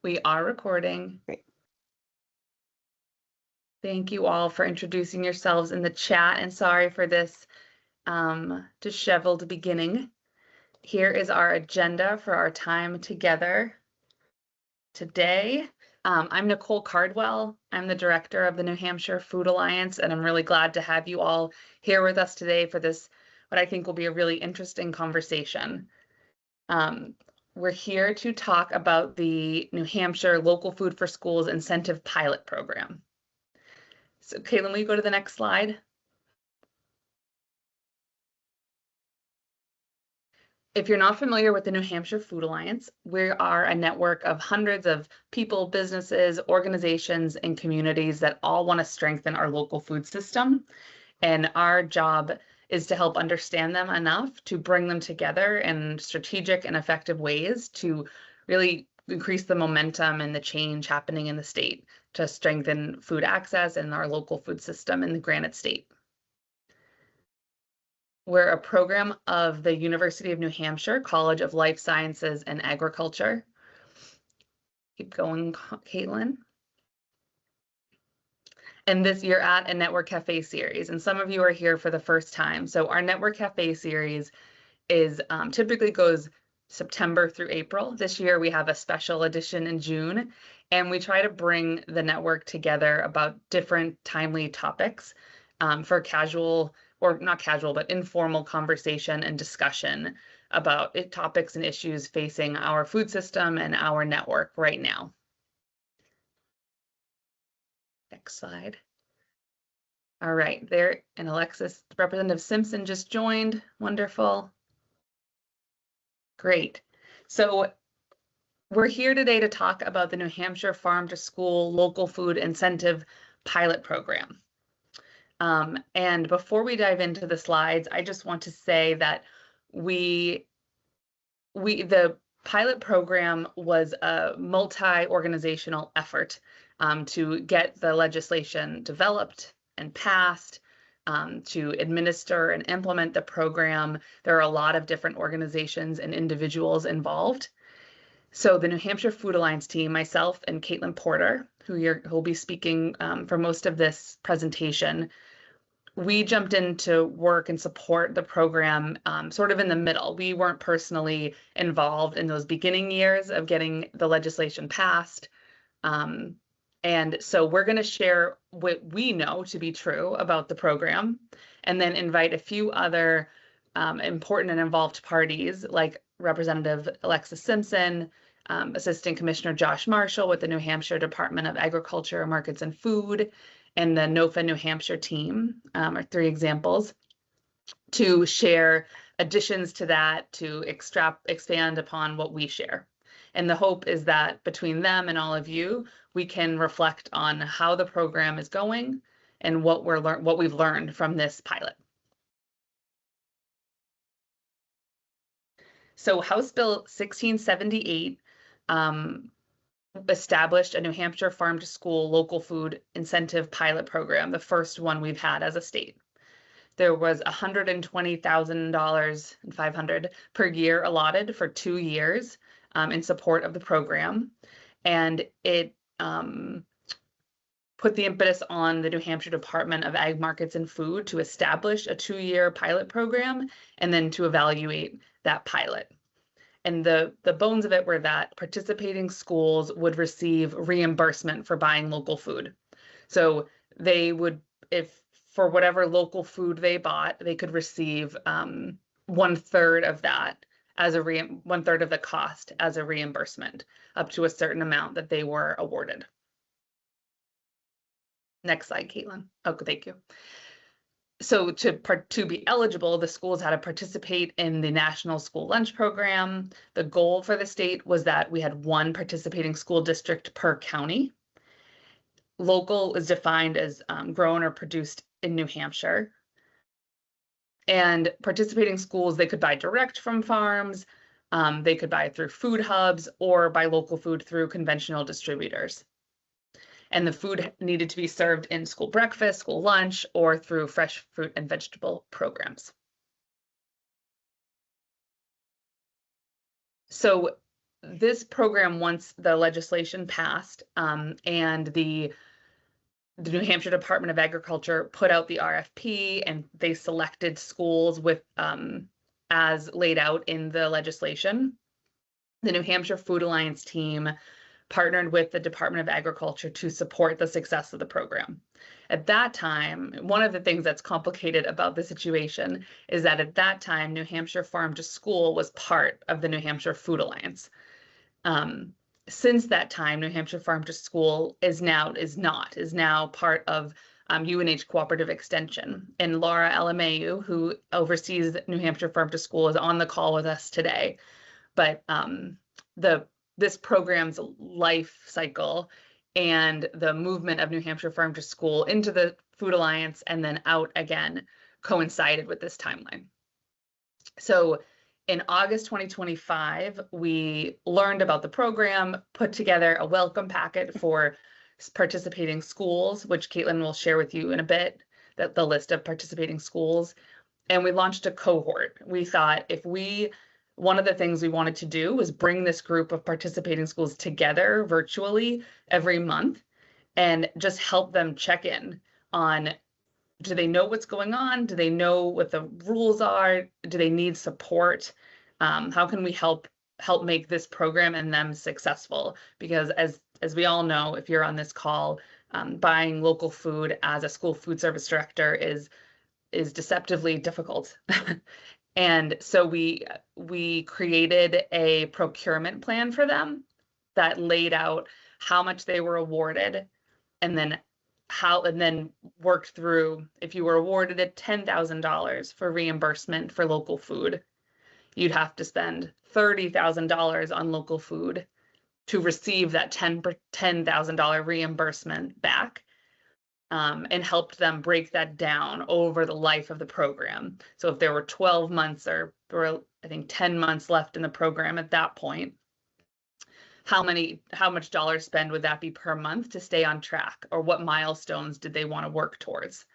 We are recording. Great. Thank you all for introducing yourselves in the chat, and sorry for this disheveled beginning. Here is our agenda for our time together today. I'm Nicole Cardwell. I'm the director of the New Hampshire Food Alliance, and I'm really glad to have you all here with us today for this, what I think will be a really interesting conversation. We're here to talk about the New Hampshire Local Food for Schools Incentive Pilot Program. So Caitlin, will you go to the next slide? If you're not familiar with the New Hampshire Food Alliance, we are a network of hundreds of people, businesses, organizations, and communities that all want to strengthen our local food system. And our job is to help understand them enough to bring them together in strategic and effective ways to really increase the momentum and the change happening in the state to strengthen food access in our local food system in the Granite State. We're a program of the University of New Hampshire College of Life Sciences and Agriculture. Keep going, Caitlin. And this year at a Network Café series, and some of you are here for the first time. So our Network Café series is typically goes September through April. This year we have a special edition in June, and we try to bring the network together about different timely topics for casual, or not casual, but informal conversation and discussion about topics and issues facing our food system and our network right now. Next slide. All right, there, and Alexis, Representative Simpson just joined. Wonderful. Great. So we're here today to talk about the New Hampshire Farm to School Local Food Incentive Pilot Program. And before we dive into the slides, I just want to say that the pilot program was a multi-organizational effort to get the legislation developed and passed, to administer and implement the program. There are a lot of different organizations and individuals involved. So the New Hampshire Food Alliance team, myself and Caitlin Porter, who will be speaking for most of this presentation, we jumped into work and support the program sort of in the middle. We weren't personally involved in those beginning years of getting the legislation passed. And so we're going to share what we know to be true about the program, and then invite a few other important and involved parties like Representative Alexis Simpson, Assistant Commissioner Josh Marshall with the New Hampshire Department of Agriculture, Markets and Food, and the NOFA New Hampshire team are three examples to share additions to that to expand upon what we share. And the hope is that between them and all of you, we can reflect on how the program is going and what we've learned from this pilot. So House Bill 1678 established a New Hampshire Farm to School Local Food Incentive Pilot Program, the first one we've had as a state. There was $120,500 per year allotted for 2 years in support of the program, and it put the impetus on the New Hampshire Department of Ag Markets and Food to establish a 2-year pilot program and then to evaluate that pilot. And the bones of it were that participating schools would receive reimbursement for buying local food. So they would, if for whatever local food they bought, they could receive 1/3 of that as a 1/3 of the cost as a reimbursement, up to a certain amount that they were awarded. Next slide, Caitlin. Oh, thank you. So to be eligible, the schools had to participate in the National School Lunch Program. The goal for the state was that we had 1 participating school district per county. Local is defined as grown or produced in New Hampshire. And participating schools, they could buy direct from farms, they could buy through food hubs, or buy local food through conventional distributors. And the food needed to be served in school breakfast, school lunch, or through fresh fruit and vegetable programs. So this program, once the legislation passed, and the New Hampshire Department of Agriculture put out the RFP, and they selected schools with as laid out in the legislation. The New Hampshire Food Alliance team partnered with the Department of Agriculture to support the success of the program. At that time, one of the things that's complicated about the situation is that at that time, New Hampshire Farm to School was part of the New Hampshire Food Alliance. Since that time, New Hampshire Farm to School is now part of UNH Cooperative Extension. And Laura Alamayu, who oversees New Hampshire Farm to School, is on the call with us today. But this program's life cycle and the movement of New Hampshire Farm to School into the Food Alliance and then out again coincided with this timeline. So in August 2025, we learned about the program, put together a welcome packet for participating schools, which Caitlin will share with you in a bit, the list of participating schools, and we launched a cohort. We thought one of the things we wanted to do was bring this group of participating schools together virtually every month and just help them check in on, do they know what's going on? Do they know what the rules are? Do they need support? How can we help make this program and them successful? Because as we all know, if you're on this call, buying local food as a school food service director is deceptively difficult. And so we created a procurement plan for them that laid out how much they were awarded, and then worked through, if you were awarded $10,000 for reimbursement for local food, you'd have to spend $30,000 on local food to receive that $10,000 reimbursement back. And helped them break that down over the life of the program. So if there were 12 months or there were, I think, 10 months left in the program at that point, how much dollars spend would that be per month to stay on track, or what milestones did they want to work towards?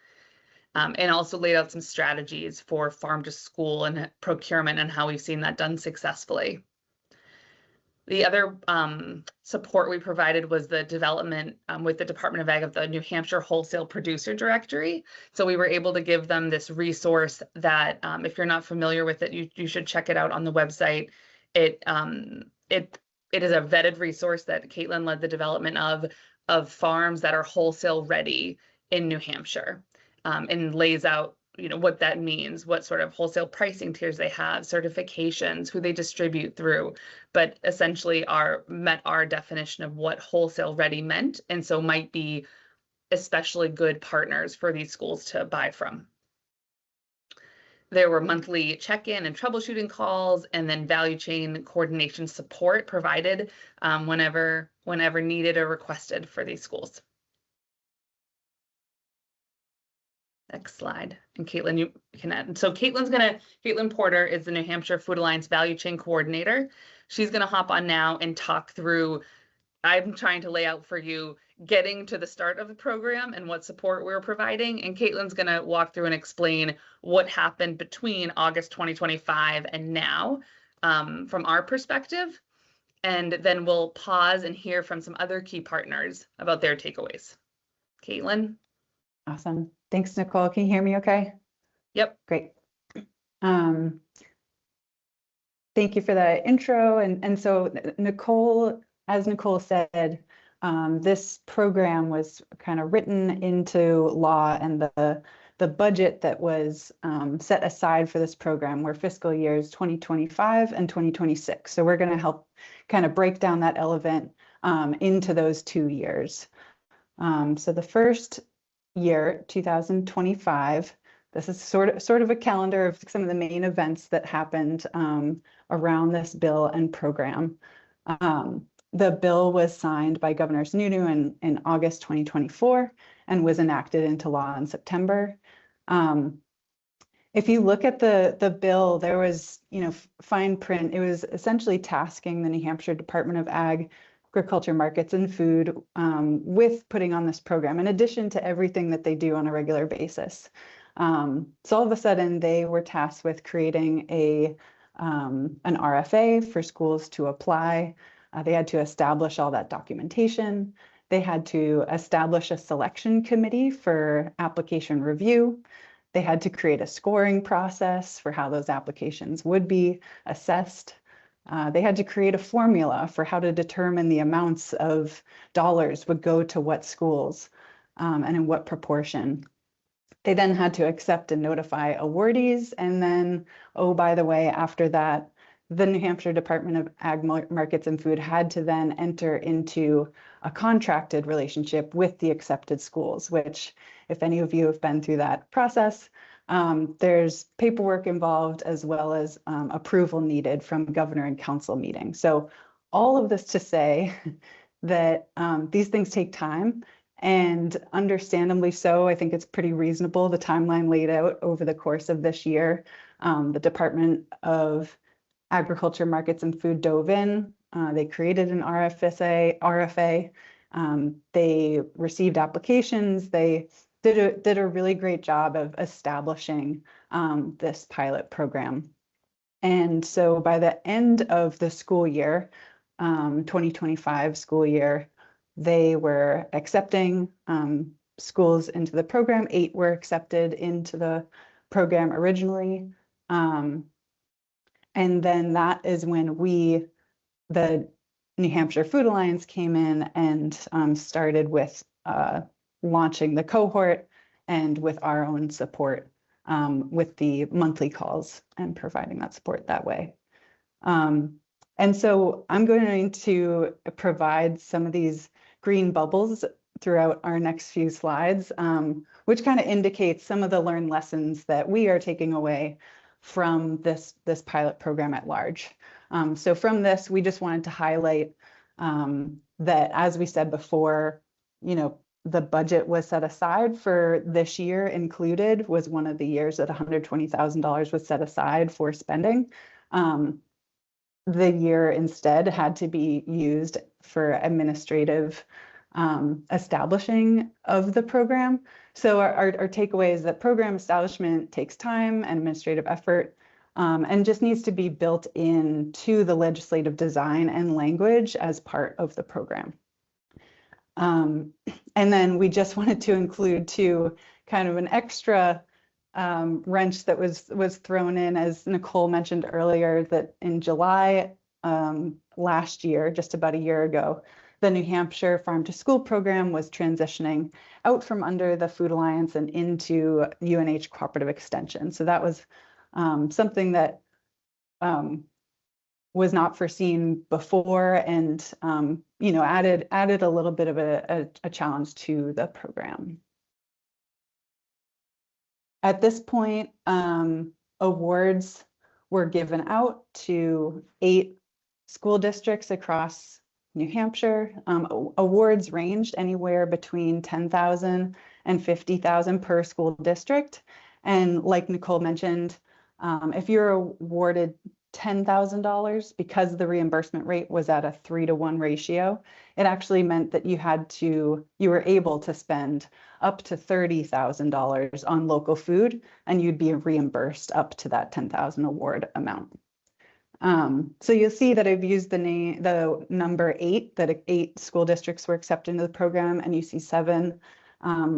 And also laid out some strategies for farm to school and procurement and how we've seen that done successfully. The other support we provided was the development with the Department of Ag of the New Hampshire Wholesale Producer Directory. So we were able to give them this resource that, if you're not familiar with it, you should check it out on the website. It is a vetted resource that Caitlin led the development of farms that are wholesale ready in New Hampshire, and lays out what that means, what sort of wholesale pricing tiers they have, certifications, who they distribute through, but essentially met our definition of what wholesale ready meant, and so might be especially good partners for these schools to buy from. There were monthly check-in and troubleshooting calls, and then value chain coordination support provided whenever needed or requested for these schools. Next slide. And Caitlin, you can add. So Caitlin Porter is the New Hampshire Food Alliance Value Chain Coordinator. She's going to hop on now and talk through, I'm trying to lay out for you getting to the start of the program and what support we're providing. And Caitlin's going to walk through and explain what happened between August 2025 and now from our perspective. And then we'll pause and hear from some other key partners about their takeaways. Caitlin? Awesome. Thanks, Nicole. Can you hear me okay? Yep. Great. Thank you for the intro. And so Nicole, as Nicole said, this program was kind of written into law, and the budget that was set aside for this program were fiscal years 2025 and 2026. So we're going to help kind of break down that elephant into those 2 years. So the first year, 2025, this is sort of a calendar of some of the main events that happened around this bill and program. The bill was signed by Governor Sununu in August 2024 and was enacted into law in September. If you look at the bill, there was, fine print. It was essentially tasking the New Hampshire Department of Agriculture, Markets, and Food with putting on this program, in addition to everything that they do on a regular basis. So all of a sudden, they were tasked with creating a an RFA for schools to apply. They had to establish all that documentation. They had to establish a selection committee for application review. They had to create a scoring process for how those applications would be assessed. They had to create a formula for how to determine the amounts of dollars would go to what schools and in what proportion. They then had to accept and notify awardees. And then, oh, by the way, after that, the New Hampshire Department of Ag Markets and Food had to then enter into a contracted relationship with the accepted schools, which, if any of you have been through that process, there's paperwork involved as well as approval needed from governor and council meetings. So all of this to say that these things take time, and understandably so. I think it's pretty reasonable, the timeline laid out over the course of this year. The Department of Agriculture, Markets, and Food dove in. They created an RFA. They received applications. They did a really great job of establishing this pilot program. And so by the end of the school year, 2025 school year, they were accepting schools into the program. 8 were accepted into the program originally. And then that is when the New Hampshire Food Alliance came in and started with launching the cohort and with our own support with the monthly calls and providing that support that way. And so I'm going to provide some of these green bubbles throughout our next few slides, which kind of indicates some of the learned lessons that we are taking away from this pilot program at large. So from this, we just wanted to highlight that, as we said before, the budget was set aside for this year included, was one of the years that $120,000 was set aside for spending. The year instead had to be used for administrative establishing of the program. So our takeaway is that program establishment takes time and administrative effort, and just needs to be built into the legislative design and language as part of the program. And then we just wanted to include too kind of an extra wrench that was thrown in, as Nicole mentioned earlier, that in July last year, just about a year ago, the New Hampshire Farm to School program was transitioning out from under the Food Alliance and into UNH Cooperative Extension. So that was something that was not foreseen before, and added a little bit of a challenge to the program. At this point, awards were given out to 8 school districts across New Hampshire. Awards ranged anywhere between $10,000 and $50,000 per school district. And like Nicole mentioned, if you're awarded $10,000, because the reimbursement rate was at a 3-to-1 ratio, it actually meant that you were able to spend up to $30,000 on local food, and you'd be reimbursed up to that $10,000 award amount. So you'll see that I've used the number 8, that 8 school districts were accepted into the program, and you see 7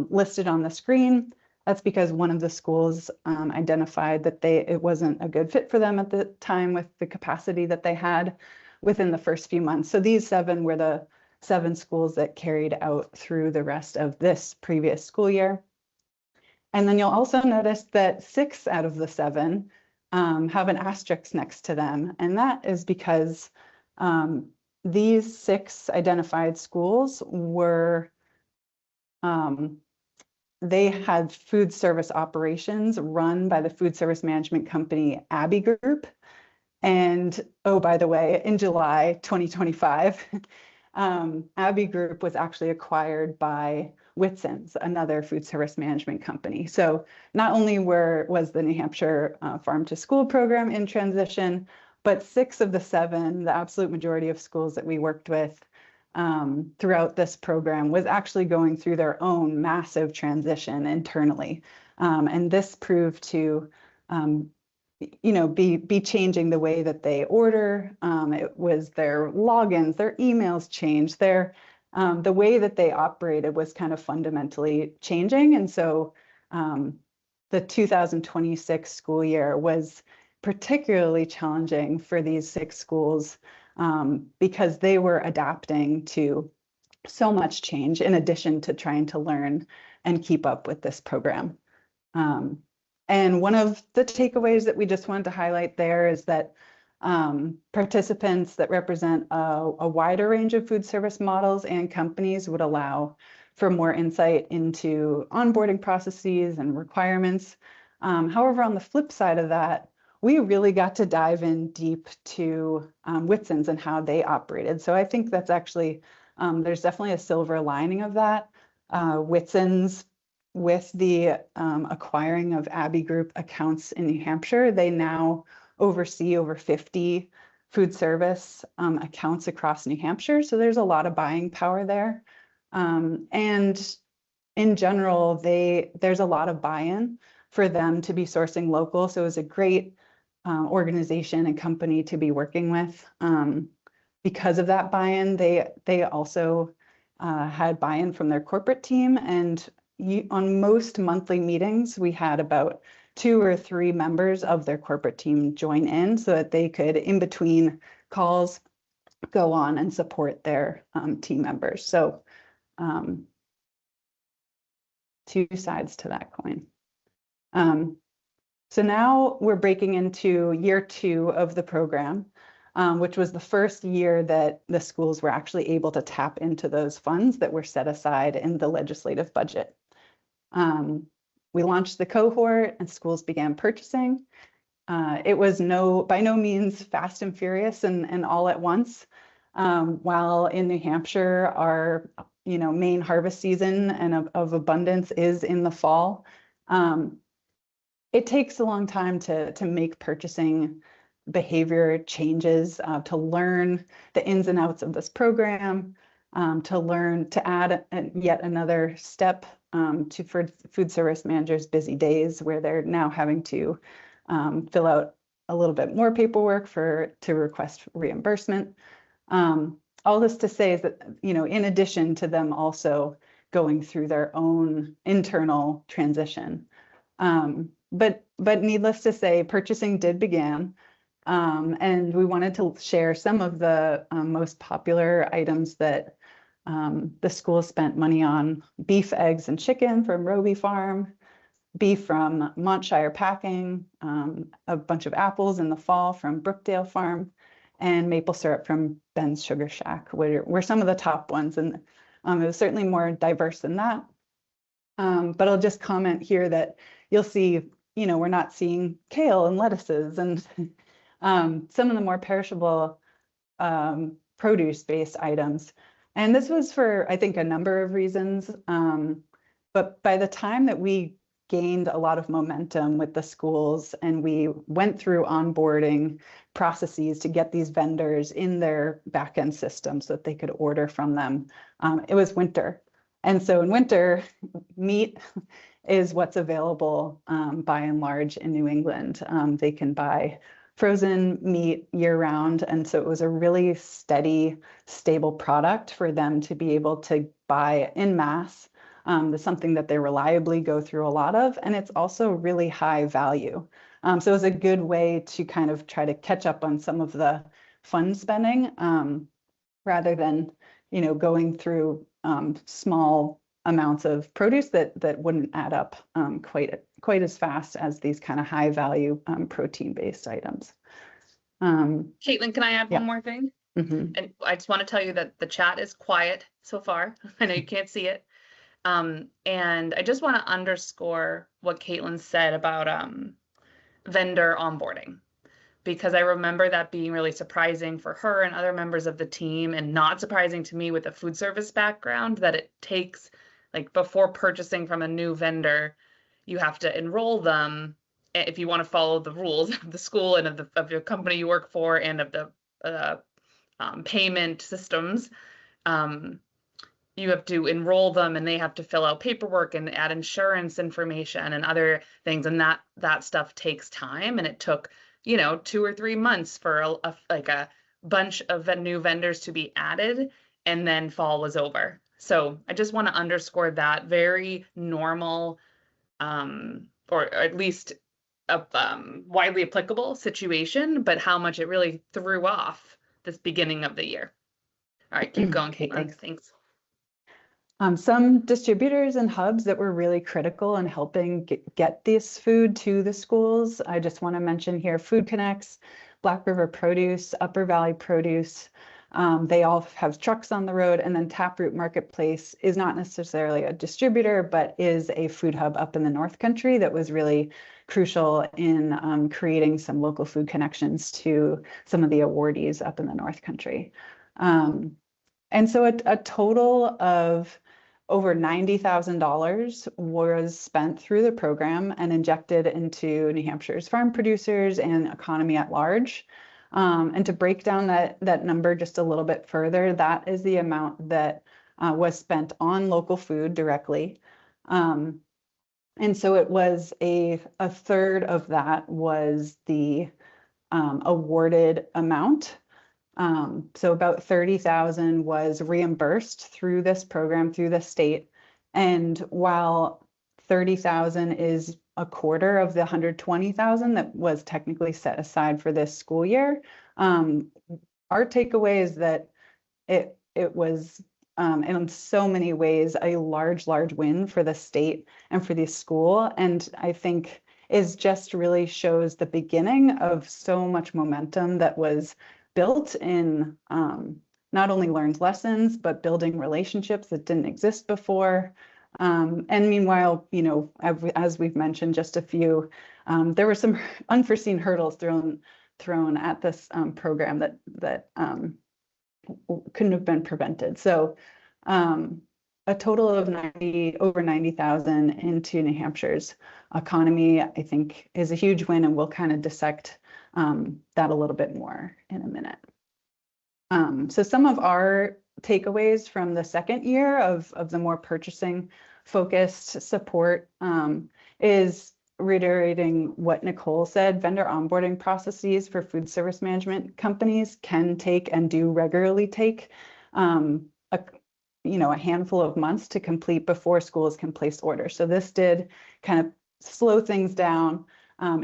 listed on the screen. That's because one of the schools identified that it wasn't a good fit for them at the time with the capacity that they had within the first few months. So these 7 were the 7 schools that carried out through the rest of this previous school year. And then you'll also notice that 6 out of the 7 have an asterisk next to them. And that is because these 6 identified schools were they had food service operations run by the food service management company Abbey Group. And oh, by the way, in July 2025, Abbey Group was actually acquired by Whitson's, another food service management company. So not only was the New Hampshire Farm to School program in transition, but 6 of the 7, the absolute majority of schools that we worked with throughout this program, was actually going through their own massive transition internally. And this proved to be changing the way that they order. It was their logins, their emails changed, the way that they operated was kind of fundamentally changing. And so the 2026 school year was particularly challenging for these 6 schools because they were adapting to so much change in addition to trying to learn and keep up with this program. And one of the takeaways that we just wanted to highlight there is that participants that represent a wider range of food service models and companies would allow for more insight into onboarding processes and requirements. However, on the flip side of that, we really got to dive in deep to Whitson's and how they operated. So I think that's actually, there's definitely a silver lining of that. Whitson's, with the acquiring of Abbey Group accounts in New Hampshire, they now oversee over 50 food service accounts across New Hampshire. So there's a lot of buying power there. And in general, there's a lot of buy-in for them to be sourcing local. So it was a great organization and company to be working with. Because of that buy-in, they also had buy-in from their corporate team. And on most monthly meetings, we had about 2 or 3 members of their corporate team join in so that they could, in between calls, go on and support their team members. So 2 sides to that coin. So now we're breaking into year 2 of the program, which was the first year that the schools were actually able to tap into those funds that were set aside in the legislative budget. We launched the cohort and schools began purchasing. It was by no means fast and furious and all at once. While in New Hampshire, our main harvest season and of abundance is in the fall. It takes a long time to make purchasing behavior changes, to learn the ins and outs of this program, to add yet another step for food service managers' busy days where they're now having to fill out a little bit more paperwork to request reimbursement. All this to say is that, in addition to them also going through their own internal transition. But needless to say, purchasing did begin, and we wanted to share some of the most popular items that the school spent money on: beef, eggs, and chicken from Roby Farm, beef from Montshire Packing, a bunch of apples in the fall from Brookdale Farm, and maple syrup from Ben's Sugar Shack were some of the top ones. And it was certainly more diverse than that. But I'll just comment here that you'll see, we're not seeing kale and lettuces and some of the more perishable produce-based items. And this was for, I think, a number of reasons. But by the time that we gained a lot of momentum with the schools and we went through onboarding processes to get these vendors in their back-end system so that they could order from them, it was winter. And so in winter, meat is what's available by and large in New England. They can buy frozen meat year-round, and so it was a really steady, stable product for them to be able to buy in mass. That's something that they reliably go through a lot of, and it's also really high value. So it was a good way to kind of try to catch up on some of the fund spending rather than, going through small amounts of produce that wouldn't add up quite as fast as these kind of high value protein-based items. Caitlin, can I add one more thing? Mm-hmm. And I just want to tell you that the chat is quiet so far. I know you can't see it. And I just want to underscore what Caitlin said about vendor onboarding, because I remember that being really surprising for her and other members of the team, and not surprising to me with a food service background, that it takes, like, before purchasing from a new vendor, you have to enroll them if you want to follow the rules of the school and of your company you work for and of the payment systems. you have to enroll them and they have to fill out paperwork and add insurance information and other things. And that stuff takes time. And it took, 2 or 3 months for like a bunch of new vendors to be added, and then fall was over. So I just want to underscore that very normal, or at least a widely applicable situation, but how much it really threw off this beginning of the year. All right, keep going, Okay, Caitlin. thanks. Thanks. Some distributors and hubs that were really critical in helping get this food to the schools. I just want to mention here Food Connects, Black River Produce, Upper Valley Produce. They all have trucks on the road, and then Taproot Marketplace is not necessarily a distributor, but is a food hub up in the North Country that was really crucial in creating some local food connections to some of the awardees up in the North Country. And so a total of over $90,000 was spent through the program and injected into New Hampshire's farm producers and economy at large. And to break down that number just a little bit further, that is the amount that was spent on local food directly. And so it was a third of that was the awarded amount. So about 30,000 was reimbursed through this program, through the state. And while 30,000 is a quarter of the 120,000 that was technically set aside for this school year, our takeaway is that it was in so many ways a large win for the state and for the school. And I think is just really shows the beginning of so much momentum that was built in not only learned lessons, but building relationships that didn't exist before. And meanwhile, as we've mentioned, just a few, there were some unforeseen hurdles thrown at this program that couldn't have been prevented. So a total of over 90,000 into New Hampshire's economy, I think, is a huge win, and we'll kind of dissect that a little bit more in a minute. So some of our takeaways from the second year of the more purchasing focused support is reiterating what Nicole said. Vendor onboarding processes for food service management companies can take and do regularly take a handful of months to complete before schools can place orders. So this did kind of slow things down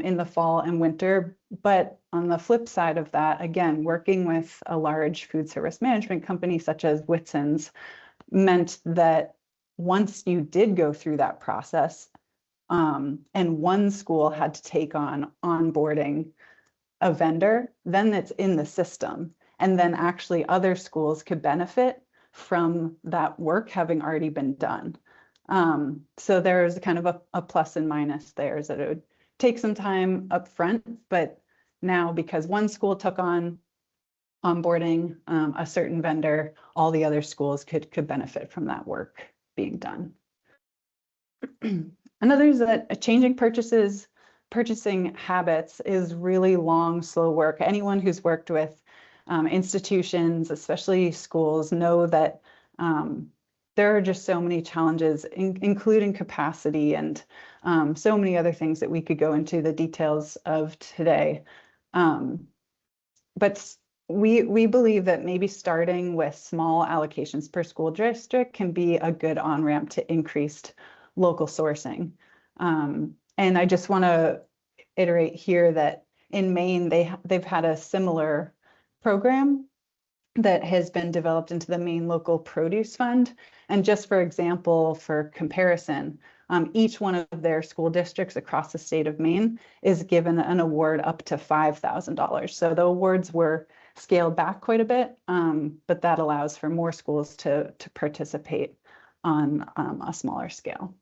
in the fall and winter. But on the flip side of that, again, working with a large food service management company such as Whitson's meant that once you did go through that process, and one school had to take on onboarding a vendor, then it's in the system. And then actually other schools could benefit from that work having already been done. So there's kind of a plus and minus there, is that it would take some time up front, but now because one school took on onboarding a certain vendor, all the other schools could benefit from that work being done. Another is that changing purchasing habits is really long, slow work. Anyone who's worked with institutions, especially schools, know that there are just so many challenges, including capacity and so many other things that we could go into the details of today. But we believe that maybe starting with small allocations per school district can be a good on-ramp to increased local sourcing. And I just want to iterate here that in Maine, they've had a similar program that has been developed into the Maine Local Produce Fund. And just for example, for comparison, each one of their school districts across the state of Maine is given an award up to $5,000. So the awards were scaled back quite a bit, but that allows for more schools to participate on a smaller scale.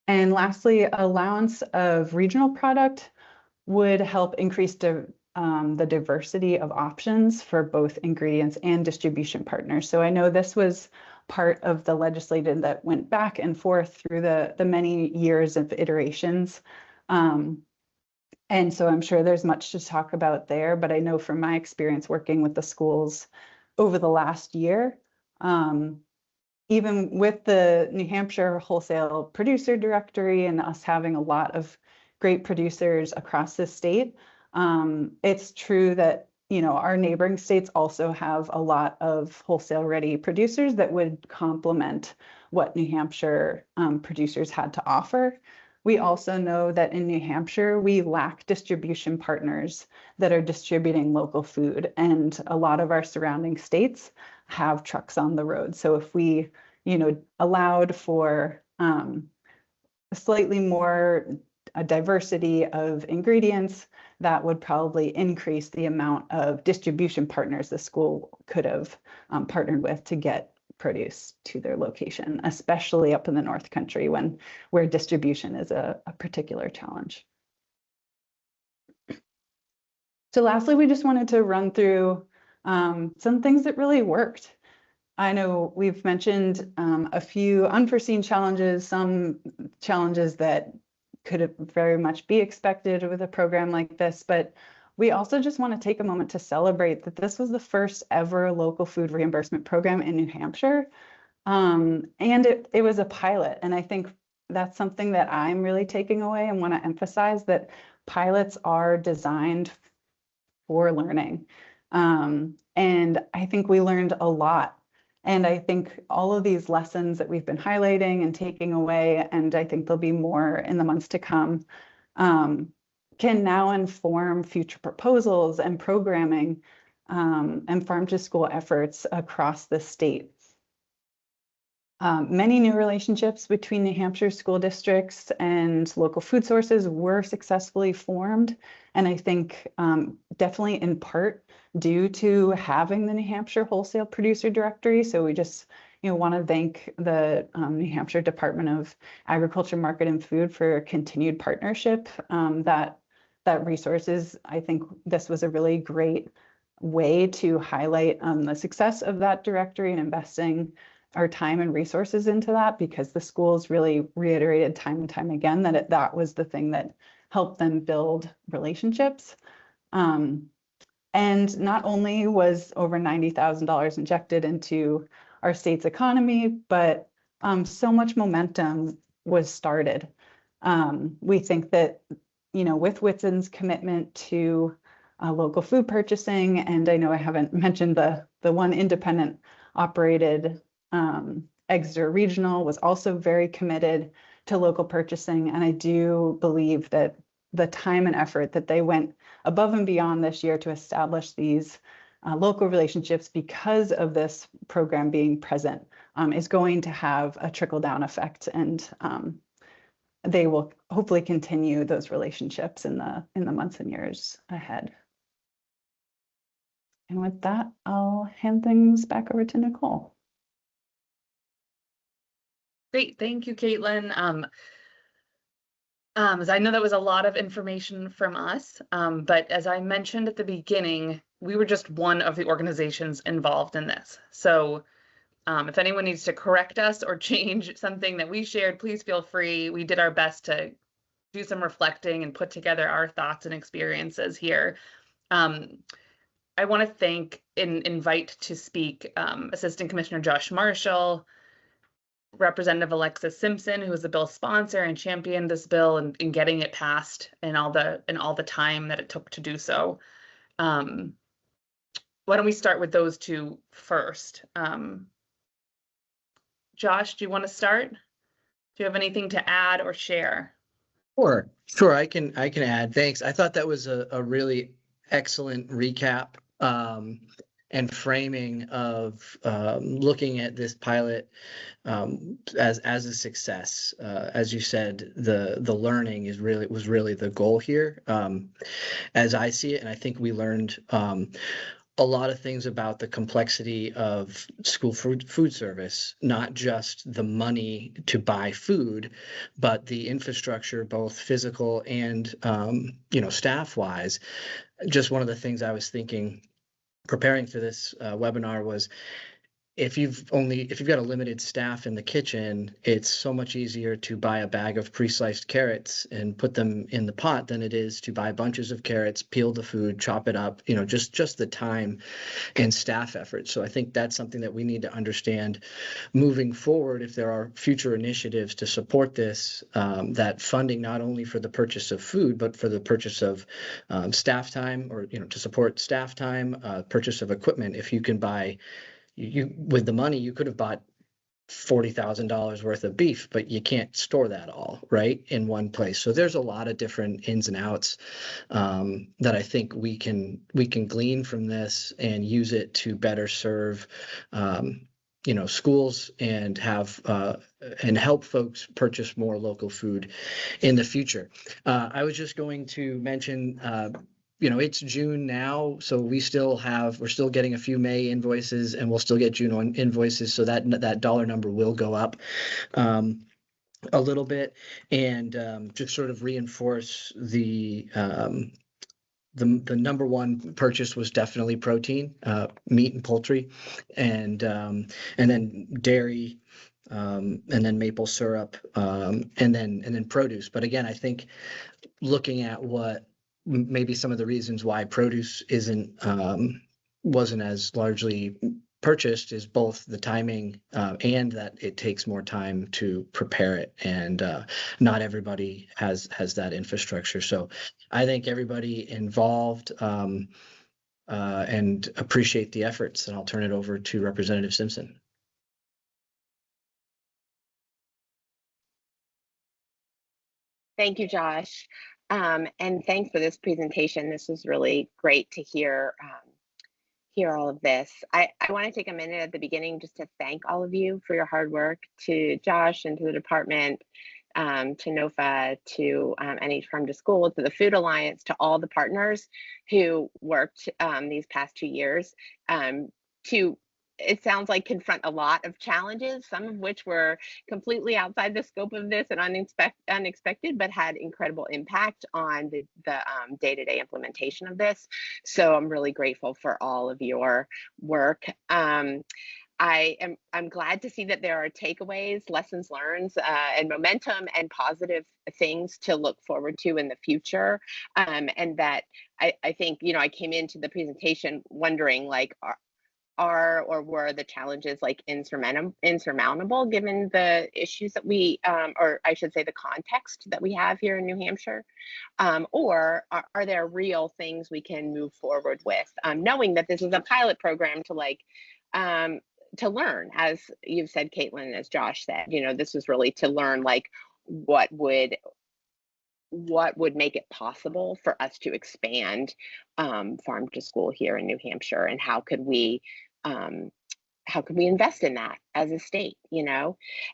And lastly, allowance of regional product would help increase the diversity of options for both ingredients and distribution partners. So I know this was part of the legislation that went back and forth through the many years of iterations. And so I'm sure there's much to talk about there, but I know from my experience working with the schools over the last year, Even with the New Hampshire Wholesale Producer Directory and us having a lot of great producers across the state, it's true that our neighboring states also have a lot of wholesale ready producers that would complement what New Hampshire producers had to offer. We also know that in New Hampshire, we lack distribution partners that are distributing local food, and a lot of our surrounding states have trucks on the road. So if we, allowed for slightly more a diversity of ingredients, that would probably increase the amount of distribution partners the school could have partnered with to get produce to their location, especially up in the North Country where distribution is a particular challenge. So lastly, we just wanted to run through some things that really worked. I know we've mentioned a few unforeseen challenges, some challenges that could very much be expected with a program like this, but we also just want to take a moment to celebrate that this was the first ever local food reimbursement program in New Hampshire. And it was a pilot. And I think that's something that I'm really taking away and want to emphasize, that pilots are designed for learning. And I think we learned a lot. And I think all of these lessons that we've been highlighting and taking away, and I think there'll be more in the months to come, can now inform future proposals and programming and farm to school efforts across the state. Many new relationships between New Hampshire school districts and local food sources were successfully formed. And I think definitely in part due to having the New Hampshire Wholesale Producer Directory. So we just want to thank the New Hampshire Department of Agriculture, Market and Food for continued partnership. That resources, I think this was a really great way to highlight the success of that directory and investing our time and resources into that, because the schools really reiterated time and time again that that was the thing that helped them build relationships. And not only was over $90,000 injected into our state's economy, but so much momentum was started. We think that, with Whitson's commitment to local food purchasing, and I know I haven't mentioned the one independent operated Exeter Regional was also very committed to local purchasing. And I do believe that the time and effort that they went above and beyond this year to establish these local relationships because of this program being present is going to have a trickle-down effect, and they will hopefully continue those relationships in the months and years ahead. And with that, I'll hand things back over to Nicole. Great, thank you, Caitlin. As I know that was a lot of information from us, but as I mentioned at the beginning, we were just one of the organizations involved in this. So if anyone needs to correct us or change something that we shared, please feel free. We did our best to do some reflecting and put together our thoughts and experiences here. I want to thank and invite to speak Assistant Commissioner Josh Marshall, Representative Alexis Simpson, who was the bill sponsor and championed this bill and getting it passed and all the time that it took to do so. Why don't we start with those two first? Josh, do you want to start? Do you have anything to add or share? Sure. I can add. Thanks. I thought that was a really excellent recap and framing of looking at this pilot as a success. As you said, the learning was really the goal here, as I see it, and I think we learned a lot of things about the complexity of school food service, not just the money to buy food, but the infrastructure, both physical and staff-wise. Just one of the things I was thinking preparing for this webinar was if you've got a limited staff in the kitchen, it's so much easier to buy a bag of pre-sliced carrots and put them in the pot than it is to buy bunches of carrots, peel the food, chop it up, just the time and staff effort. So I think that's something that we need to understand moving forward. If there are future initiatives to support this, that funding not only for the purchase of food, but for the purchase of staff time, or to support staff time, purchase of equipment. If you can buy, you with the money, you could have bought $40,000 worth of beef, but you can't store that all right in one place. So there's a lot of different ins and outs that I think we can glean from this and use it to better serve schools and have and help folks purchase more local food in the future. I was just going to mention it's June now, so we're still getting a few May invoices, and we'll still get June invoices, so that dollar number will go up a little bit, and just sort of reinforce the number one purchase was definitely protein, meat and poultry, and then dairy, and then maple syrup, and then produce. But again, I think looking at what maybe some of the reasons why produce wasn't as largely purchased is both the timing and that it takes more time to prepare it, and not everybody has that infrastructure. So I thank everybody involved and appreciate the efforts, and I'll turn it over to Representative Simpson. Thank you, Josh. And thanks for this presentation. This was really great to hear all of this. I want to take a minute at the beginning just to thank all of you for your hard work, to Josh and to the department, to NOFA, to NH Farm to School, to the Food Alliance, to all the partners who worked these past 2 years to, it sounds like, confront a lot of challenges, some of which were completely outside the scope of this and unexpected, but had incredible impact on the day-to-day implementation of this. So I'm really grateful for all of your work. I'm glad to see that there are takeaways, lessons learned, and momentum and positive things to look forward to in the future. And that I think, I came into the presentation wondering, like, or were the challenges like insurmountable given the issues that we, or I should say the context that we have here in New Hampshire? Or are there real things we can move forward with, knowing that this is a pilot program to learn, as you've said, Caitlin, as Josh said, this was really to learn, like, what would make it possible for us to expand farm to school here in New Hampshire, and how could we invest in that as a state,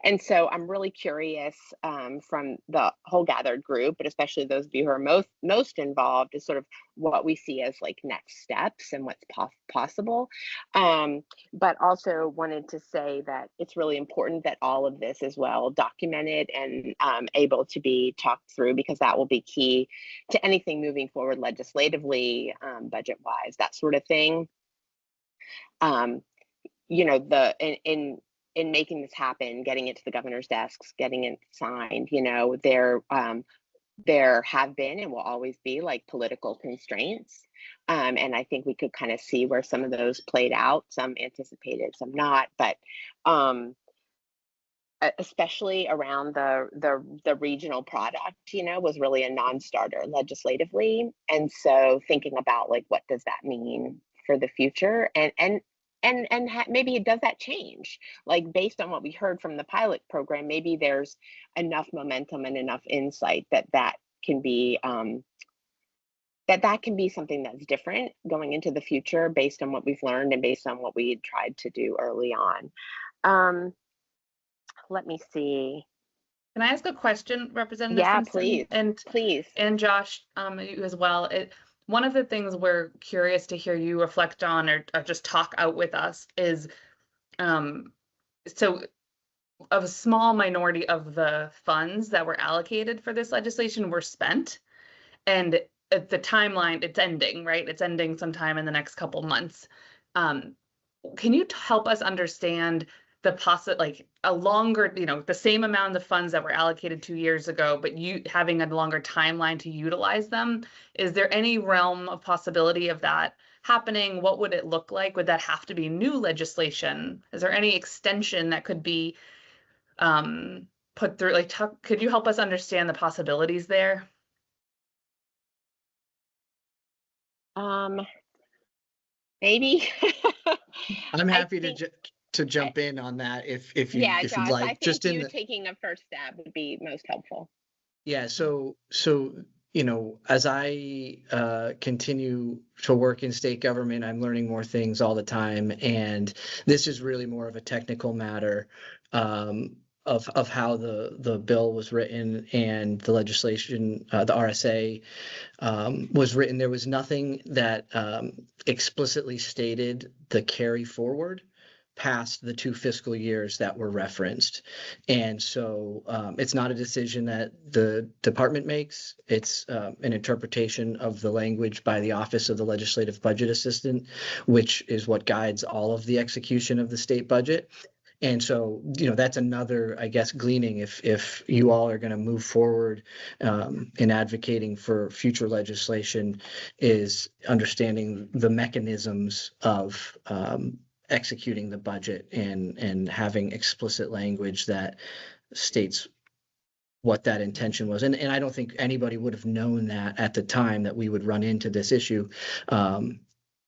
And so I'm really curious from the whole gathered group, but especially those of you who are most involved, is sort of what we see as like next steps and what's possible. But also wanted to say that it's really important that all of this is well documented and able to be talked through, because that will be key to anything moving forward legislatively, budget-wise, that sort of thing. In making this happen, getting it to the governor's desks, getting it signed, there have been and will always be like political constraints. And I think we could kind of see where some of those played out, some anticipated, some not, but especially around the regional product, was really a non-starter legislatively. And so thinking about, like, what does that mean for the future, and maybe does that change, like, based on what we heard from the pilot program? Maybe there's enough momentum and enough insight that can be that can be something that's different going into the future, based on what we've learned and based on what we had tried to do early on. Let me see. Can I ask a question, Representative Simpson? Please. Please. And Josh, you as well. One of the things we're curious to hear you reflect on, or just talk out with us, is so a small minority of the funds that were allocated for this legislation were spent, and the timeline, it's ending, right? It's ending sometime in the next couple months. can you help us understand the like a longer, the same amount of funds that were allocated 2 years ago, but you having a longer timeline to utilize them? Is there any realm of possibility of that happening? What would it look like? Would that have to be new legislation? Is there any extension that could be put through? Like, could you help us understand the possibilities there? Maybe. I'm I happy think, to jump in on that if you yeah, if you'd Josh, I like. think Just in you the taking a first stab would be most helpful. Yeah, so as I continue to work in state government, I'm learning more things all the time, and this is really more of a technical matter of how the bill was written and the legislation, the RSA was written. There was nothing that explicitly stated the carry forward past the 2 fiscal years that were referenced. And so it's not a decision that the department makes. It's an interpretation of the language by the Office of the Legislative Budget Assistant, which is what guides all of the execution of the state budget. And so, that's another, I guess, gleaning if you all are going to move forward in advocating for future legislation, is understanding the mechanisms of executing the budget and having explicit language that states what that intention was. And I don't think anybody would have known that at the time that we would run into this issue.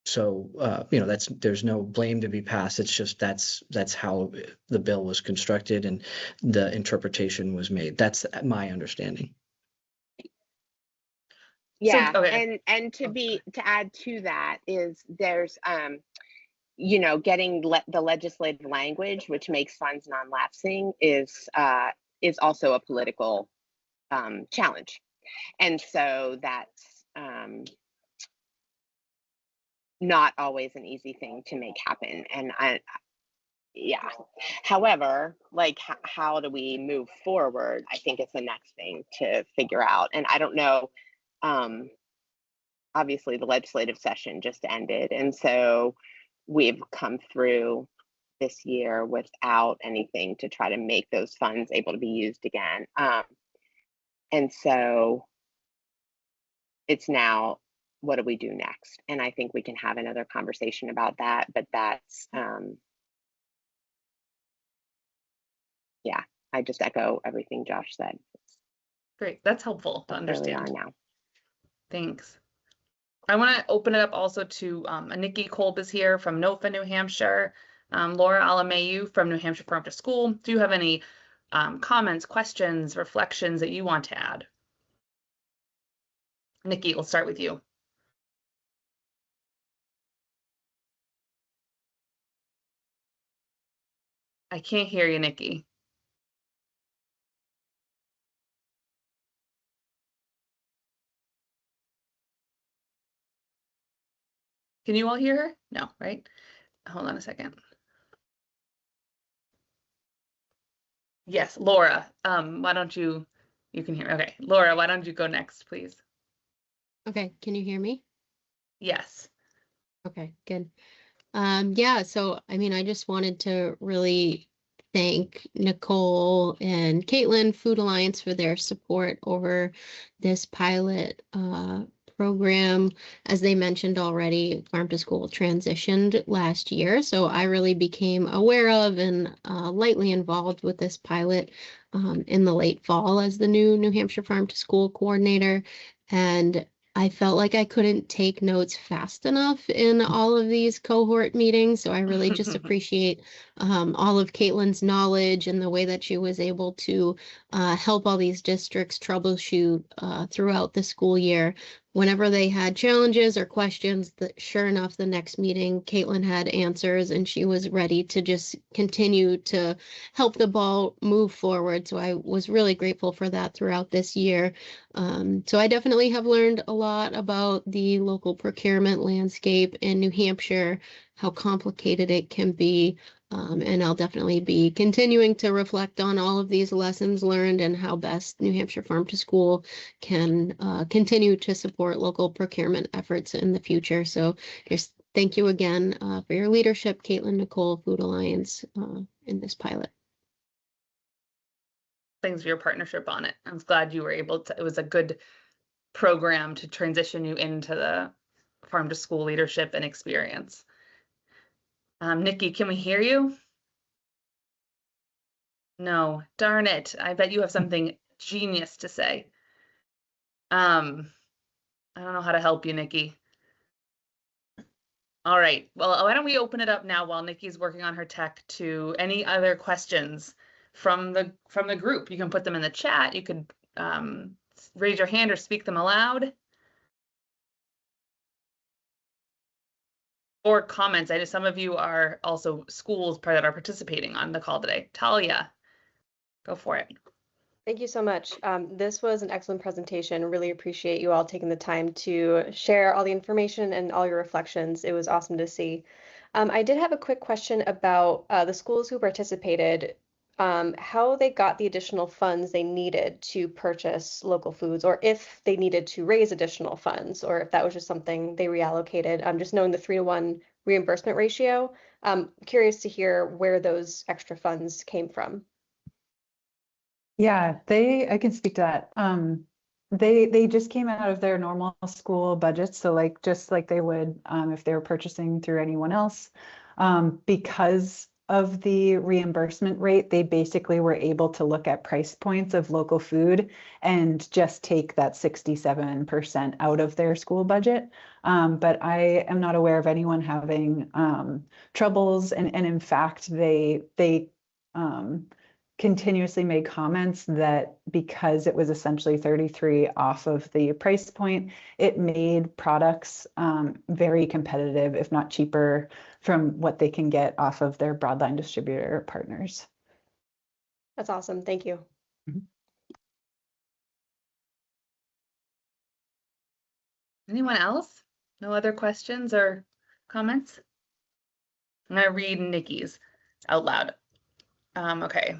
So there's no blame to be passed. It's just that's how the bill was constructed and the interpretation was made. That's my understanding. Yeah, So, okay. and to add to that is there's getting the legislative language, which makes funds non-lapsing, is also a political challenge, and so that's not always an easy thing to make happen. And however, like, how do we move forward? I think it's the next thing to figure out. And I don't know, obviously the legislative session just ended, and so we've come through this year without anything to try to make those funds able to be used again. And so it's now, what do we do next? And I think we can have another conversation about that, but that's, I just echo everything Josh said. Great. That's helpful to That's where we understand. are now. Thanks. I want to open it up also to Nikki Kolb is here from NOFA, New Hampshire. Laura Alamayu from New Hampshire Farm to School. Do you have any comments, questions, reflections that you want to add? Nikki, we'll start with you. I can't hear you, Nikki. Can you all hear her? No, right? Hold on a second. Yes, Laura, why don't you can hear me. Okay, Laura, why don't you go next, please? Okay, can you hear me? Yes. Okay, good. Yeah, so I just wanted to really thank Nicole and Caitlin, Food Alliance, for their support over this pilot program. As they mentioned already, Farm to School transitioned last year, so I really became aware of and lightly involved with this pilot in the late fall as the new New Hampshire Farm to School coordinator. And I felt like I couldn't take notes fast enough in all of these cohort meetings. So I really just appreciate all of Caitlin's knowledge and the way that she was able to help all these districts troubleshoot throughout the school year. Whenever they had challenges or questions, sure enough, the next meeting, Caitlin had answers and she was ready to just continue to help the ball move forward. So I was really grateful for that throughout this year. So I definitely have learned a lot about the local procurement landscape in New Hampshire, how complicated it can be. And I'll definitely be continuing to reflect on all of these lessons learned and how best New Hampshire Farm to School can continue to support local procurement efforts in the future. So just thank you again for your leadership, Caitlin, Nicole, Food Alliance, in this pilot. Thanks for your partnership on it. I'm glad you were able to, it was a good program to transition you into the farm to school leadership and experience. Nikki, can we hear you? No, darn it. I bet you have something genius to say. I don't know how to help you, Nikki. All right, well, why don't we open it up now while Nikki's working on her tech to any other questions from the group. You can put them in the chat. You could raise your hand or speak them aloud. Or comments. I know some of you are also schools that are participating on the call today. Talia, go for it. Thank you so much. This was an excellent presentation. Really appreciate you all taking the time to share all the information and all your reflections. It was awesome to see. I did have a quick question about the schools who participated, how they got the additional funds they needed to purchase local foods, or if they needed to raise additional funds, or if that was just something they reallocated. Just knowing the 3-to-1 reimbursement ratio, I'm curious to hear where those extra funds came from. Yeah, I can speak to that. They just came out of their normal school budgets, so like just like they would if they were purchasing through anyone else. Because of the reimbursement rate, they basically were able to look at price points of local food and just take that 67% out of their school budget. But I am not aware of anyone having troubles, and in fact, they continuously made comments that because it was essentially 33 off of the price point, it made products very competitive, if not cheaper, from what they can get off of their broadline distributor partners. That's awesome. Thank you. Anyone else? No other questions or comments? I'm going to read Nikki's out loud. Okay.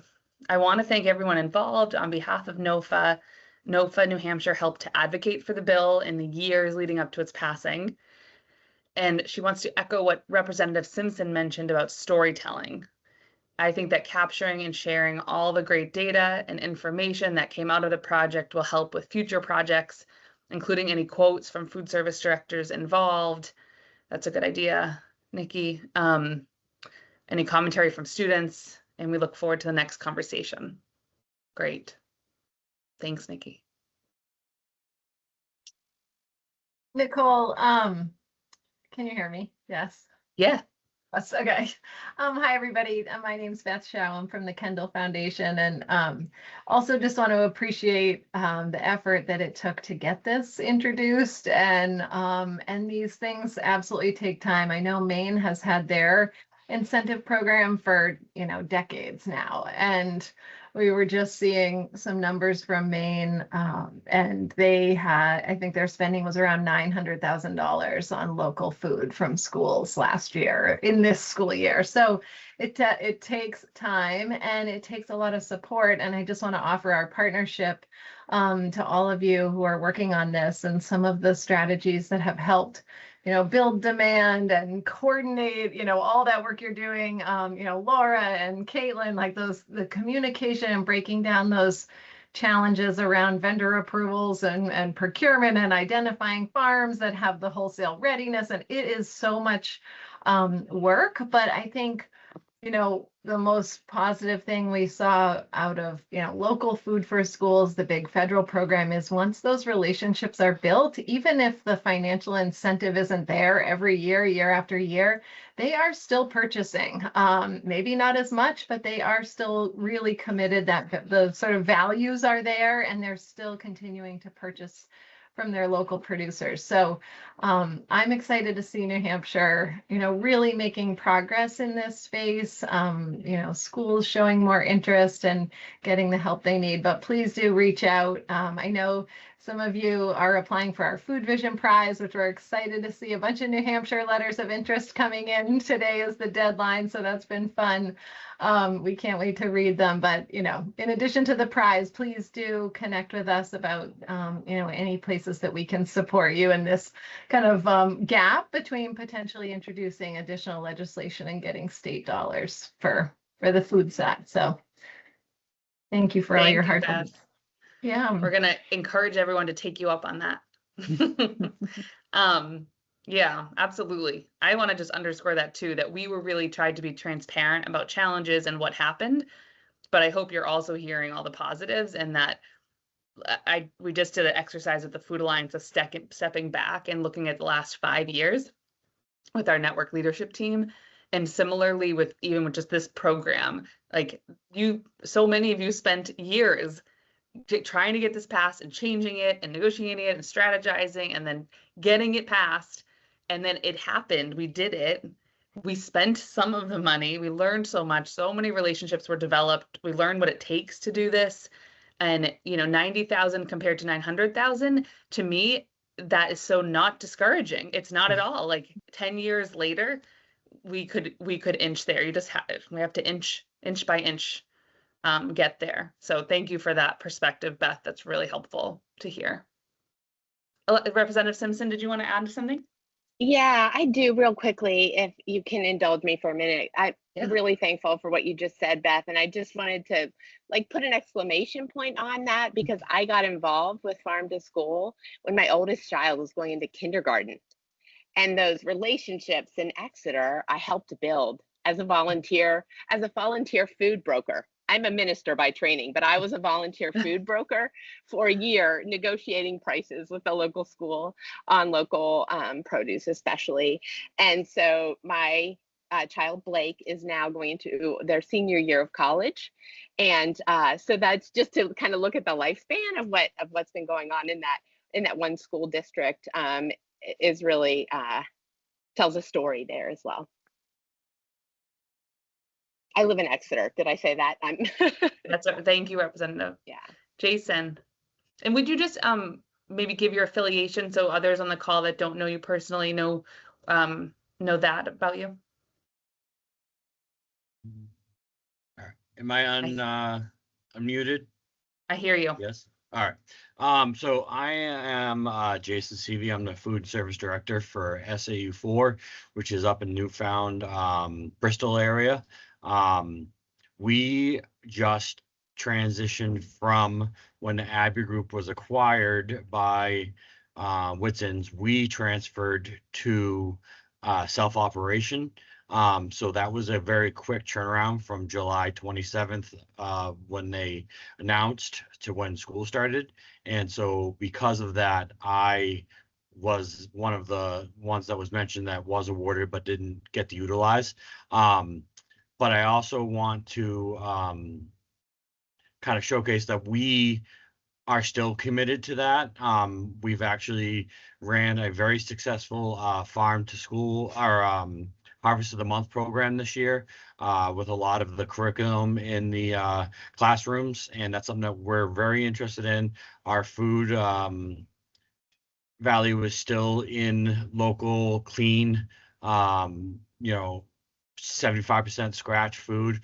I want to thank everyone involved on behalf of NOFA. NOFA New Hampshire helped to advocate for the bill in the years leading up to its passing. And she wants to echo what Representative Simpson mentioned about storytelling. I think that capturing and sharing all the great data and information that came out of the project will help with future projects, including any quotes from food service directors involved. That's a good idea, Nikki. Any commentary from students, and we look forward to the next conversation. Great. Thanks, Nikki. Nicole, can you hear me? Yes. Yeah. Yes. Okay. Hi, everybody. My name's Beth Shao. I'm from the Kendall Foundation, and also just want to appreciate the effort that it took to get this introduced. And these things absolutely take time. I know Maine has had their incentive program for decades now, and we were just seeing some numbers from Maine, and they had, I think their spending was around $900,000 on local food from schools last year in this school year. So it takes time and it takes a lot of support. And I just want to offer our partnership to all of you who are working on this and some of the strategies that have helped build demand and coordinate, all that work you're doing, Laura and Caitlin, like the communication and breaking down those challenges around vendor approvals and procurement and identifying farms that have the wholesale readiness. And it is so much work, but I think the most positive thing we saw out of, local food for schools, the big federal program, is once those relationships are built, even if the financial incentive isn't there every year, year after year, they are still purchasing. Maybe not as much, but they are still really committed, that the sort of values are there, and they're still continuing to purchase from their local producers. So I'm excited to see New Hampshire, really making progress in this space, schools showing more interest and getting the help they need. But please do reach out. I know Some of you are applying for our Food Vision Prize, which we're excited to see a bunch of New Hampshire letters of interest coming in. Today is the deadline, so that's been fun. We can't wait to read them. But, you know, in addition to the prize, please do connect with us about, you know, any places that we can support you in this kind of gap between potentially introducing additional legislation and getting state dollars for the food set. So thank you for all Thank your you, hard work. Beth. Yeah. We're gonna encourage everyone to take you up on that. Yeah, absolutely. I want to just underscore that too, that we were really tried to be transparent about challenges and what happened, but I hope you're also hearing all the positives, and that we just did an exercise at the Food Alliance of stepping back and looking at the last 5 years with our network leadership team. And similarly with even with just this program, like so many of you spent years trying to get this passed and changing it and negotiating it and strategizing and then getting it passed. And then it happened. We did it. We spent some of the money. We learned so much. So many relationships were developed. We learned what it takes to do this. And, you know, 90,000 compared to 900,000, to me, that is so not discouraging. It's not at all. Like 10 years later, we could inch there. We have to inch by inch get there. So thank you for that perspective, Beth. That's really helpful to hear. Representative Simpson, did you want to add something? Yeah, I do real quickly, if you can indulge me for a minute. I'm really thankful for what you just said, Beth. And I just wanted to like put an exclamation point on that, because I got involved with Farm to School when my oldest child was going into kindergarten. And those relationships in Exeter, I helped build as a volunteer food broker. I'm a minister by training, but I was a volunteer food broker for a year, negotiating prices with the local school on local produce, especially. And so my child Blake is now going into their senior year of college. And so that's just to kind of look at the lifespan of what's been going on in that one school district. Is really tells a story there as well. I live in Exeter. Did I say that? Thank you, Representative. Yeah. Jason, and would you just maybe give your affiliation so others on the call that don't know you personally know that about you? Am I unmuted? I hear you. Yes. All right. So I am Jason Seavey. I'm the food service director for SAU4, which is up in Newfound, Bristol area. We just transitioned from when the Abbey Group was acquired by Whitson's. We transferred to self-operation. So that was a very quick turnaround from July 27th, when they announced, to when school started. And so because of that, I was one of the ones that was mentioned that was awarded but didn't get to utilize. But I also want to kind of showcase that we are still committed to that. We've actually ran a very successful farm to school, our Harvest of the Month program this year, with a lot of the curriculum in the classrooms, and that's something that we're very interested in. Our food value is still in local, clean, 75% scratch food.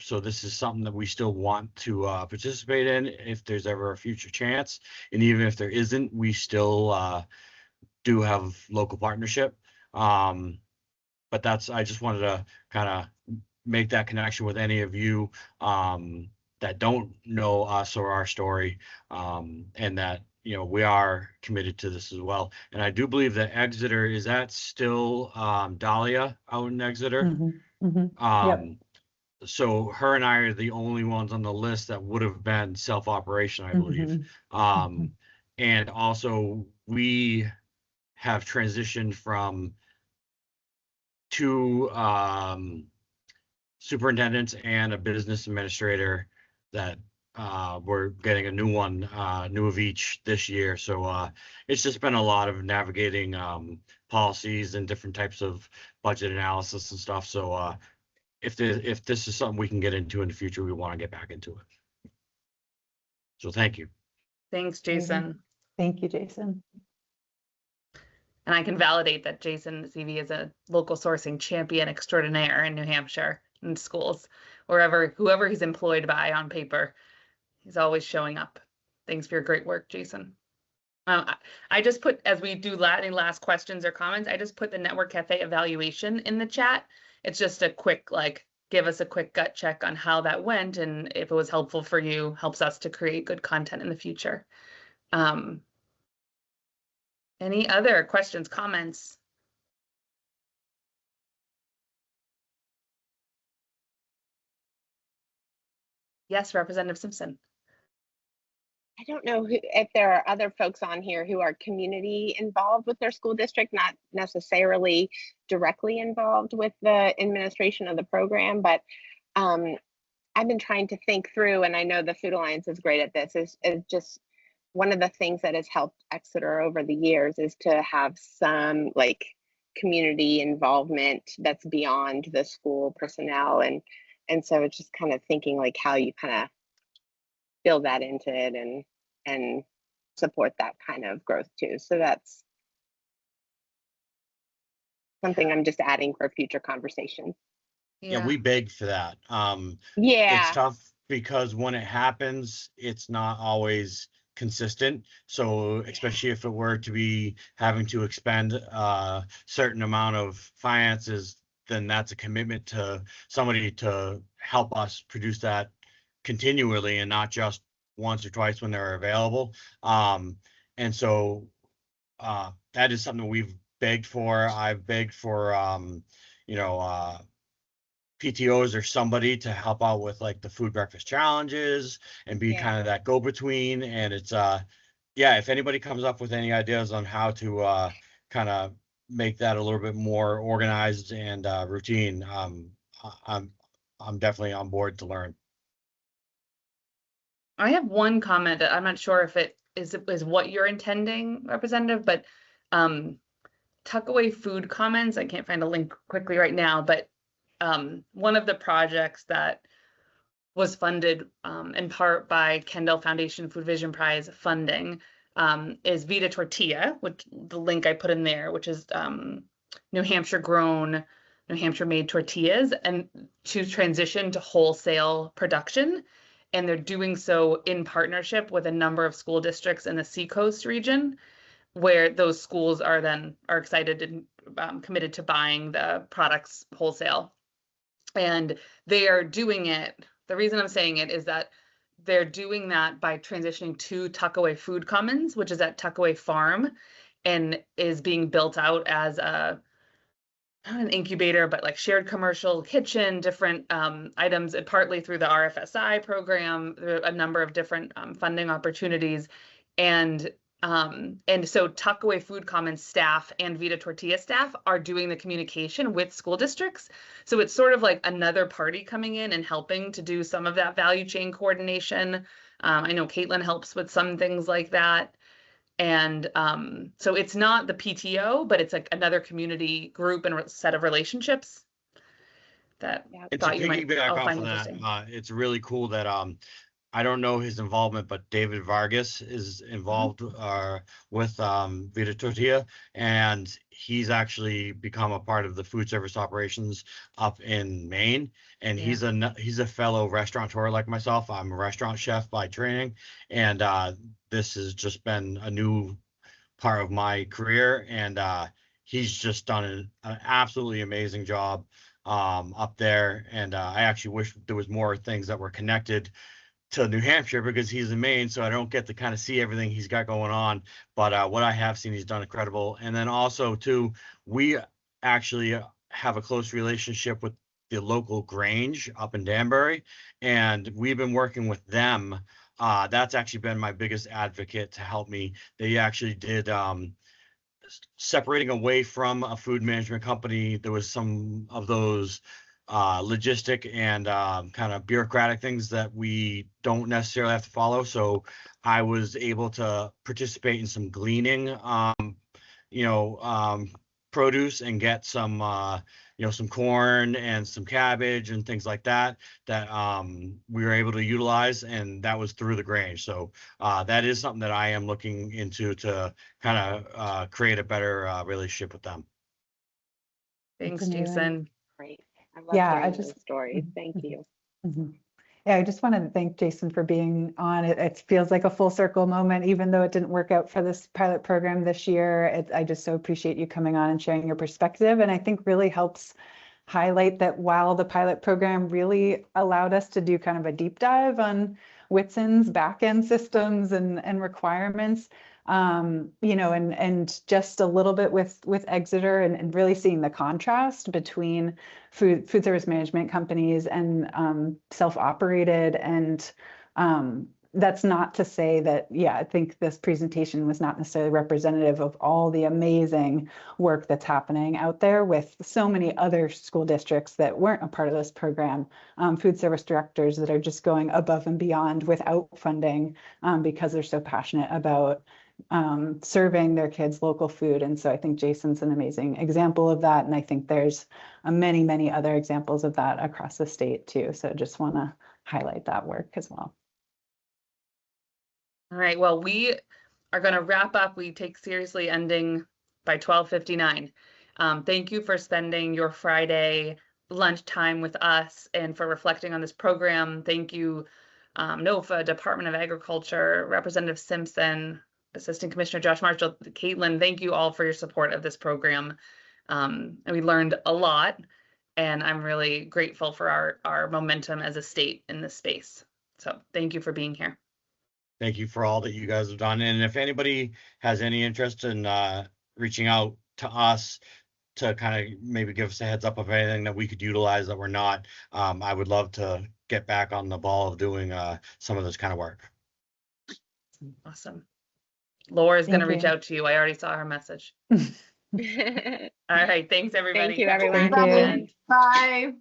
So this is something that we still want to participate in if there's ever a future chance. And even if there isn't, we still do have local partnership. But I just wanted to kind of make that connection with any of you that don't know us or our story, and that, we are committed to this as well. And I do believe that Exeter, is that still Dahlia out in Exeter? Mm-hmm. Mm-hmm. Yep. So her and I are the only ones on the list that would have been self-operation, I believe. Mm-hmm. And also we have transitioned from 2 superintendents and a business administrator that we're getting a new one, new of each this year. So it's just been a lot of navigating policies and different types of budget analysis and stuff. So if this is something we can get into in the future, we want to get back into it. So thank you. Thanks, Jason. Thank you, Jason. And I can validate that Jason CV is a local sourcing champion extraordinaire in New Hampshire in schools, whoever he's employed by on paper, he's always showing up. Thanks for your great work, Jason. I just put, as we do any last questions or comments, I just put the Network Cafe evaluation in the chat. It's just a quick, give us a quick gut check on how that went, and if it was helpful for you, helps us to create good content in the future. Any other questions, comments? Yes, Representative Simpson. I don't know if there are other folks on here who are community involved with their school district, not necessarily directly involved with the administration of the program, but I've been trying to think through, and I know the Food Alliance is great at this, is just one of the things that has helped Exeter over the years is to have some community involvement that's beyond the school personnel, and so it's just kind of thinking how you kind of build that into it and support that kind of growth too. So that's something I'm just adding for future conversation. Yeah, we beg for that. Yeah, it's tough because when it happens, it's not always consistent. So especially if it were to be having to expend a certain amount of finances, then that's a commitment to somebody to help us produce that continually and not just once or twice when they're available. And so that is something we've begged for. I've begged for PTOs or somebody to help out with the food breakfast challenges and be kind of that go-between. And it's if anybody comes up with any ideas on how to kind of make that a little bit more organized and routine, I'm definitely on board to learn. I have one comment that I'm not sure if it is what you're intending, Representative, but tuck away food comments. I can't find a link quickly right now, but one of the projects that was funded in part by Kendall Foundation Food Vision Prize funding is Vida Tortilla, which the link I put in there, which is New Hampshire grown, New Hampshire made tortillas, and to transition to wholesale production. And they're doing so in partnership with a number of school districts in the Seacoast region, where those schools are excited and committed to buying the products wholesale. And they are doing it. The reason I'm saying it is that they're doing that by transitioning to Tuckaway Food Commons, which is at Tuckaway Farm, and is being built out as not an incubator, but shared commercial kitchen, different items, and partly through the RFSI program, there are a number of different funding opportunities. And so Tuckaway Food Commons staff and Vida Tortilla staff are doing the communication with school districts. So it's sort of like another party coming in and helping to do some of that value chain coordination. I know Caitlin helps with some things like that. And so it's not the PTO, but it's another community group and set of relationships that thought you might all find interesting. It's really cool that I don't know his involvement, but David Vargas is involved with Vida Tortilla, and he's actually become a part of the food service operations up in Maine. And he's a fellow restaurateur like myself. I'm a restaurant chef by training, and this has just been a new part of my career. And he's just done an absolutely amazing job up there. And I actually wish there was more things that were connected to New Hampshire because he's in Maine, so I don't get to kind of see everything he's got going on. But what I have seen, he's done incredible. And then also too, we actually have a close relationship with the local Grange up in Danbury, and we've been working with them. That's actually been my biggest advocate to help me. They actually did separating away from a food management company. There was some of those logistic and kind of bureaucratic things that we don't necessarily have to follow. So I was able to participate in some gleaning, produce and get some some corn and some cabbage and things like that we were able to utilize, and that was through the Grange. So that is something that I am looking into to kind of create a better relationship with them. Thanks, amazing. Jason. Great. I love Yeah, I hearing just- those stories. Thank you. Mhm. Yeah, I just wanted to thank Jason for being on. It feels like a full circle moment, even though it didn't work out for this pilot program this year. I just so appreciate you coming on and sharing your perspective. And I think really helps highlight that while the pilot program really allowed us to do kind of a deep dive on Whitson's back-end systems and requirements, and just a little bit with Exeter and really seeing the contrast between food service management companies and self-operated. And that's not to say that, I think this presentation was not necessarily representative of all the amazing work that's happening out there with so many other school districts that weren't a part of this program, food service directors that are just going above and beyond without funding because they're so passionate about serving their kids local food. And so I think Jason's an amazing example of that. And I think there's many, many other examples of that across the state too. So just want to highlight that work as well. All right, well, we are going to wrap up. We take seriously ending by 12:59. Thank you for spending your Friday lunchtime with us and for reflecting on this program. Thank you, NOFA, Department of Agriculture, Representative Simpson, Assistant Commissioner Josh Marshall, Caitlin. Thank you all for your support of this program. And we learned a lot, and I'm really grateful for our momentum as a state in this space. So thank you for being here. Thank you for all that you guys have done. And if anybody has any interest in reaching out to us to kind of maybe give us a heads up of anything that we could utilize that we're not, I would love to get back on the ball of doing some of this kind of work. Awesome. Laura's going to Thank reach you. out to you. I already saw her message. All right. Thanks, everybody. Thank you, everyone. Thank you. Bye.